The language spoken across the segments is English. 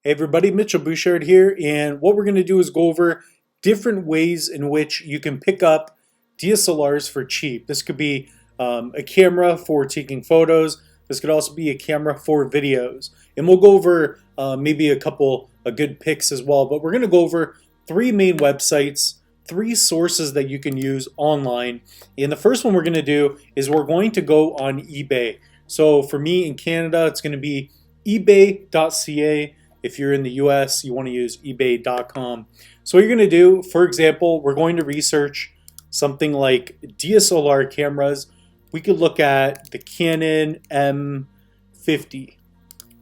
Hey everybody, Mitchell Bouchard here, and what we're going to do is go over different ways in which you can pick up DSLRs for cheap. This could be a camera for taking photos. This could also be a camera for videos. And we'll go over maybe a couple of good picks as well, but we're going to go over three main websites, three sources that you can use online. And the first one we're going to do is we're going to go on eBay. So for me in Canada, it's going to be ebay.ca. If you're in the US, you want to use ebay.com. So what you're going to do, for example, we're going to research something like DSLR cameras. We could look at the Canon M50.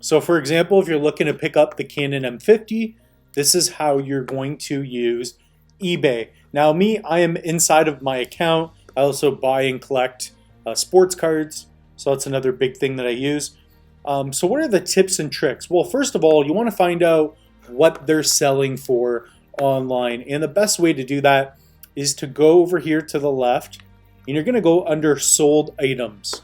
So for example, if you're looking to pick up the Canon M50, this is how you're going to use eBay. Now me, I am inside of my account. I also buy and collect sports cards. So that's another big thing that I use. So what are the tips and tricks? Well, first of all, you want to find out what they're selling for online. And the best way to do that is to go over here to the left, and you're going to go under sold items.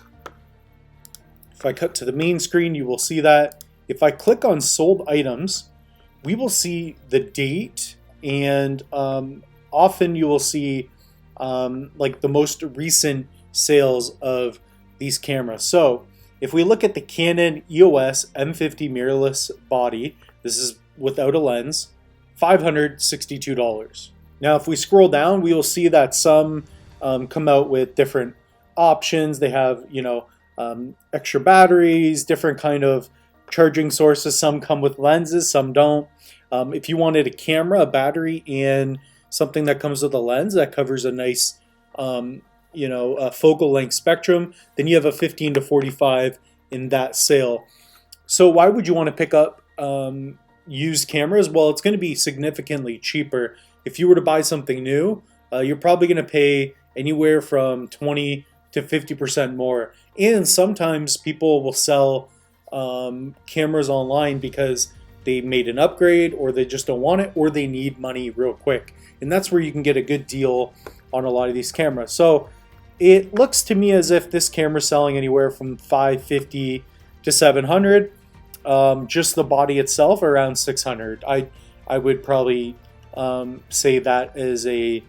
If I cut to the main screen, you will see that. If I click on sold items, we will see the date, and often you will see like the most recent sales of these cameras. So if we look at the Canon EOS M50 mirrorless body, this is without a lens, $562. Now if we scroll down, we will see that some come out with different options. They have, extra batteries, different kind of charging sources. Some come with lenses, some don't. If you wanted a camera, a battery, and something that comes with a lens that covers a nice a focal length spectrum, then you have a 15 to 45 in that sale. So why would you want to pick up used cameras? Well, it's going to be significantly cheaper. If you were to buy something new, you're probably going to pay anywhere from 20 to 50% more. And sometimes people will sell cameras online because they made an upgrade, or they just don't want it, or they need money real quick. And that's where you can get a good deal on a lot of these cameras. So it looks to me as if this camera is selling anywhere from $550 to $700. Just the body itself around $600. I would probably say that is a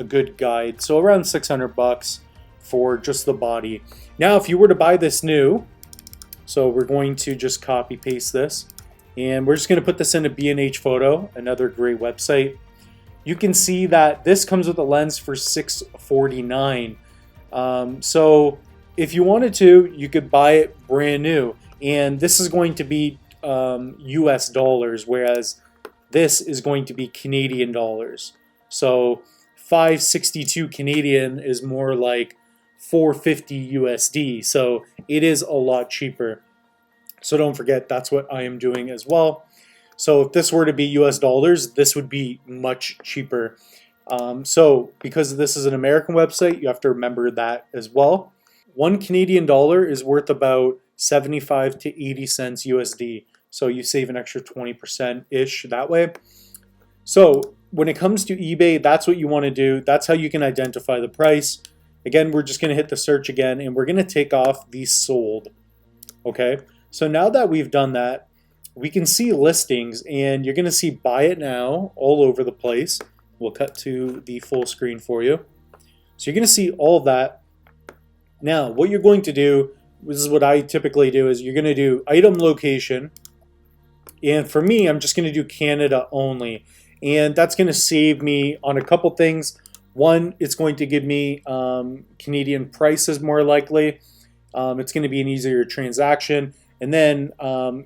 good guide. So around $600 for just the body. Now, if you were to buy this new, so we're going to just copy paste this, and we're just going to put this into B&H Photo, another great website. You can see that this comes with a lens for $649. So if you wanted to, you could buy it brand new. And this is going to be US dollars, whereas this is going to be Canadian dollars. So 562 Canadian is more like 450 USD. So it is a lot cheaper. So don't forget, that's what I am doing as well. So if this were to be US dollars, this would be much cheaper. So because this is an American website, you have to remember that as well. 1 Canadian dollar is worth about 75 to 80 cents USD. So you save an extra 20%-ish that way. So when it comes to eBay, that's what you want to do. That's how you can identify the price. Again, we're just going to hit the search again, and we're going to take off the sold. Okay, so now that we've done that, we can see listings, and you're going to see buy it now all over the place. We'll cut to the full screen for you. So you're going to see all of that. Now, what you're going to do, this is what I typically do, is you're going to do item location. And for me, I'm just going to do Canada only. And that's going to save me on a couple things. One, it's going to give me Canadian prices more likely. It's going to be an easier transaction. And then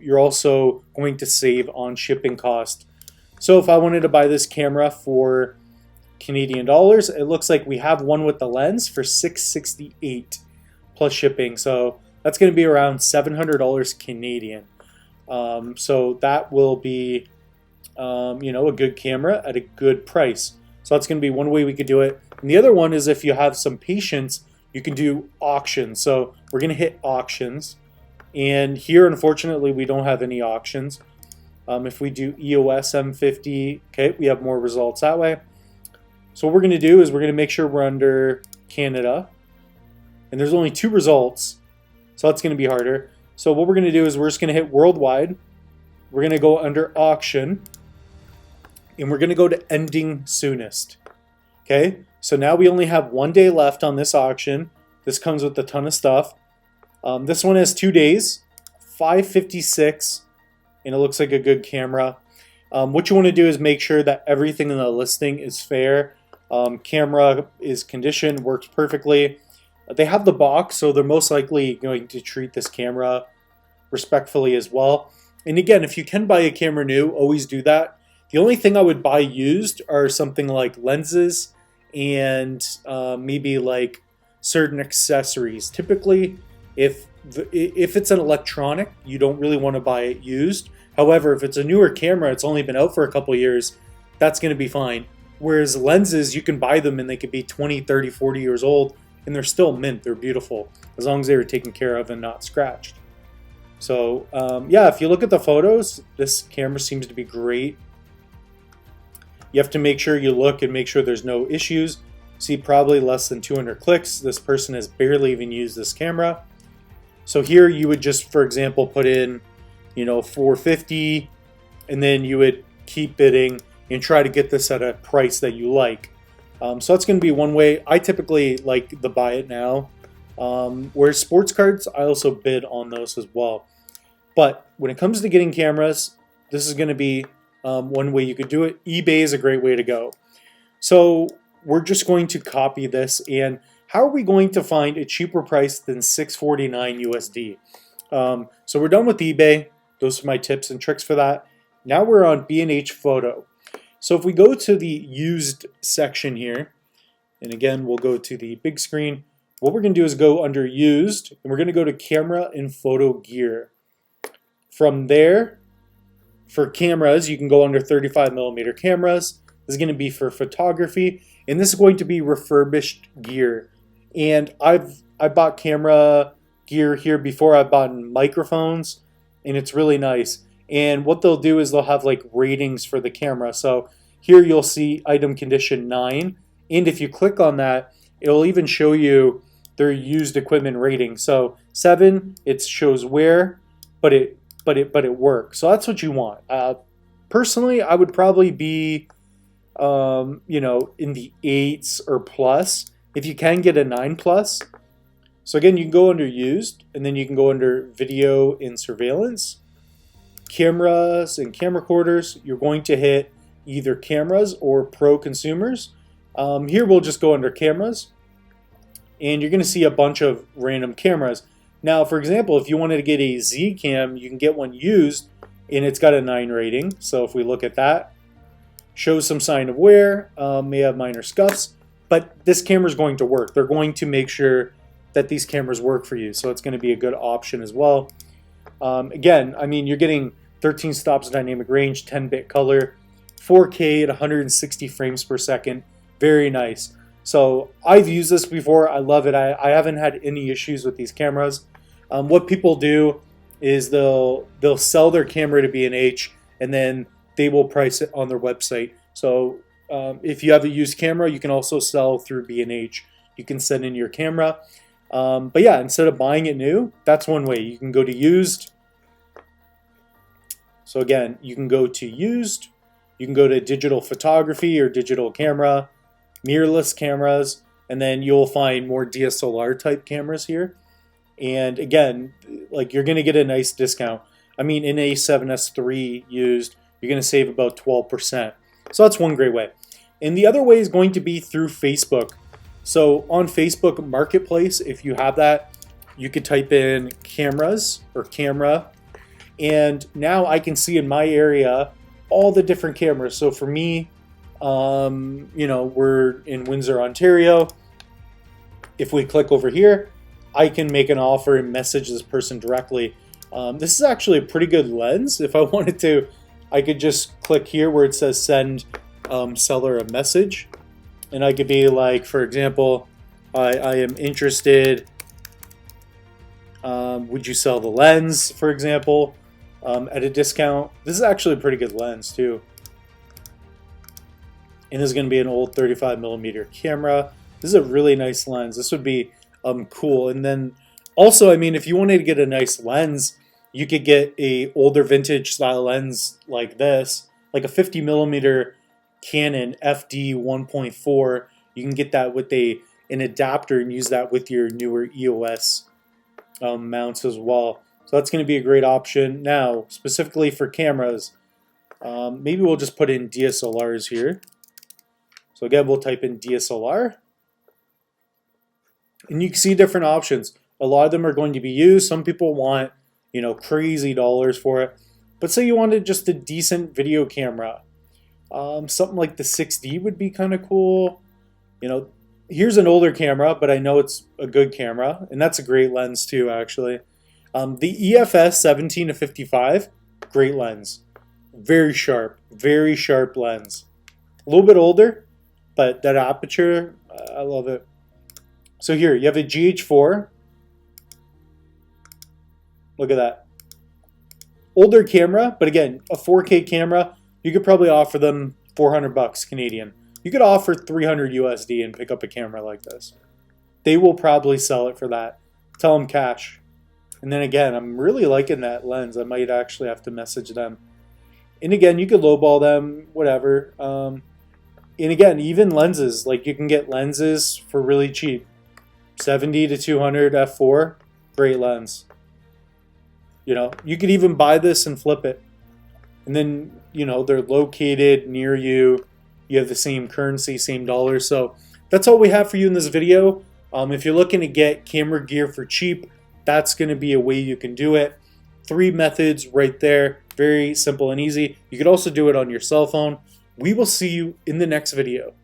you're also going to save on shipping cost. So if I wanted to buy this camera for Canadian dollars, it looks like we have one with the lens for $668 plus shipping. So that's going to be around $700 Canadian. So that will be, a good camera at a good price. So that's going to be one way we could do it. And the other one is if you have some patience, you can do auctions. So we're going to hit auctions. And here, unfortunately, we don't have any auctions. If we do EOS M50, okay, we have more results that way. So what we're going to do is we're going to make sure we're under Canada. And there's only 2 results, so that's going to be harder. So what we're going to do is we're just going to hit worldwide. we're going to go under auction, and we're going to go to ending soonest. Okay, so now we only have 1 day left on this auction. This comes with a ton of stuff. This one has 2 days, $556, and it looks like a good camera. What you want to do is make sure that everything in the listing is fair. Camera is conditioned, works perfectly. They have the box, so they're most likely going to treat this camera respectfully as well. And again, if you can buy a camera new, always do that. The only thing I would buy used are something like lenses and maybe like certain accessories. Typically, if it's an electronic, you don't really want to buy it used. However, if it's a newer camera, it's only been out for a couple years, that's going to be fine. Whereas lenses, you can buy them and they could be 20, 30, 40 years old, and they're still mint. They're beautiful, as long as they were taken care of and not scratched. So, yeah, if you look at the photos, this camera seems to be great. You have to make sure you look and make sure there's no issues. See, probably less than 200 clicks. This person has barely even used this camera. So here you would just, for example, put in, you know, 450, and then you would keep bidding and try to get this at a price that you like. So that's going to be one way. I typically like the buy it now. Whereas sports cards, I also bid on those as well. But when it comes to getting cameras, this is going to be one way you could do it. eBay is a great way to go. So we're just going to copy this, and how are we going to find a cheaper price than $649 USD? So we're done with eBay. Those are my tips and tricks for that. Now we're on B&H Photo. So if we go to the used section here, and again, we'll go to the big screen. What we're going to do is go under used, and we're going to go to camera and photo gear. From there, for cameras, you can go under 35mm cameras. This is going to be for photography, and this is going to be refurbished gear. And I bought camera gear here before. I've bought microphones, and it's really nice. And what they'll do is they'll have like ratings for the camera. So here you'll see item condition 9, and if you click on that, it'll even show you their used equipment rating. So 7, it shows wear, but it works. So that's what you want. Personally, I would probably be you know, in the 8s or plus. If you can get a 9 plus. So again, you can go under used, and then you can go under video and surveillance. Cameras and camcorders, you're going to hit either cameras or pro consumers. Here we'll just go under cameras, and you're going to see a bunch of random cameras. Now, for example, if you wanted to get a Z cam, you can get one used, and it's got a 9 rating. So if we look at that, shows some sign of wear, may have minor scuffs, but this camera is going to work. They're going to make sure that these cameras work for you, so it's going to be a good option as well. Again, I mean, you're getting 13 stops dynamic range, 10-bit color, 4K at 160 frames per second. Very nice. So I've used this before. I love it. I haven't had any issues with these cameras. What people do is they'll sell their camera to B&H, and then they will price it on their website. So if you have a used camera, you can also sell through B&H. You can send in your camera. But yeah, instead of buying it new, that's one way. You can go to used. So again, you can go to used. You can go to digital photography or digital camera, mirrorless cameras, and then you'll find more DSLR type cameras here. And again, like, you're going to get a nice discount. I mean, in A7S III used, you're going to save about 12%. So that's one great way. And the other way is going to be through Facebook. So on Facebook Marketplace, if you have that, you could type in cameras or camera. And now I can see in my area all the different cameras. So for me, you know, we're in Windsor, Ontario. If we click over here, I can make an offer and message this person directly. This is actually a pretty good lens. If I wanted to, I could just click here where it says send seller a message. And I could be like, for example, I am interested. Would you sell the lens, for example, at a discount? This is actually a pretty good lens too. And this is going to be an old 35mm camera. This is a really nice lens. This would be cool. And then also, I mean, if you wanted to get a nice lens, you could get a older vintage style lens like this, like a 50mm Canon FD 1.4. You can get that with an adapter and use that with your newer EOS mounts as well. So that's going to be a great option. Now, specifically for cameras, maybe we'll just put in DSLRs here. So again, we'll type in DSLR. And you can see different options. A lot of them are going to be used. Some people want, crazy dollars for it. But say you wanted just a decent video camera. Something like the 6D would be kind of cool. Here's an older camera, but I know it's a good camera. And that's a great lens too, actually. The EFS 17-55, great lens. Very sharp lens. A little bit older, but that aperture, I love it. So here, you have a GH4. Look at that. Older camera, but again, a 4K camera, you could probably offer them 400 bucks Canadian. You could offer 300 USD and pick up a camera like this. They will probably sell it for that. Tell them cash. And then again, I'm really liking that lens. I might actually have to message them. And again, you could lowball them, whatever. And again, even lenses, like you can get lenses for really cheap. 70 to 200 f4, great lens. You could even buy this and flip it. And then, they're located near you. You have the same currency, same dollars. So that's all we have for you in this video. If you're looking to get camera gear for cheap, that's going to be a way you can do it. 3 methods right there. Very simple and easy. You could also do it on your cell phone. We will see you in the next video.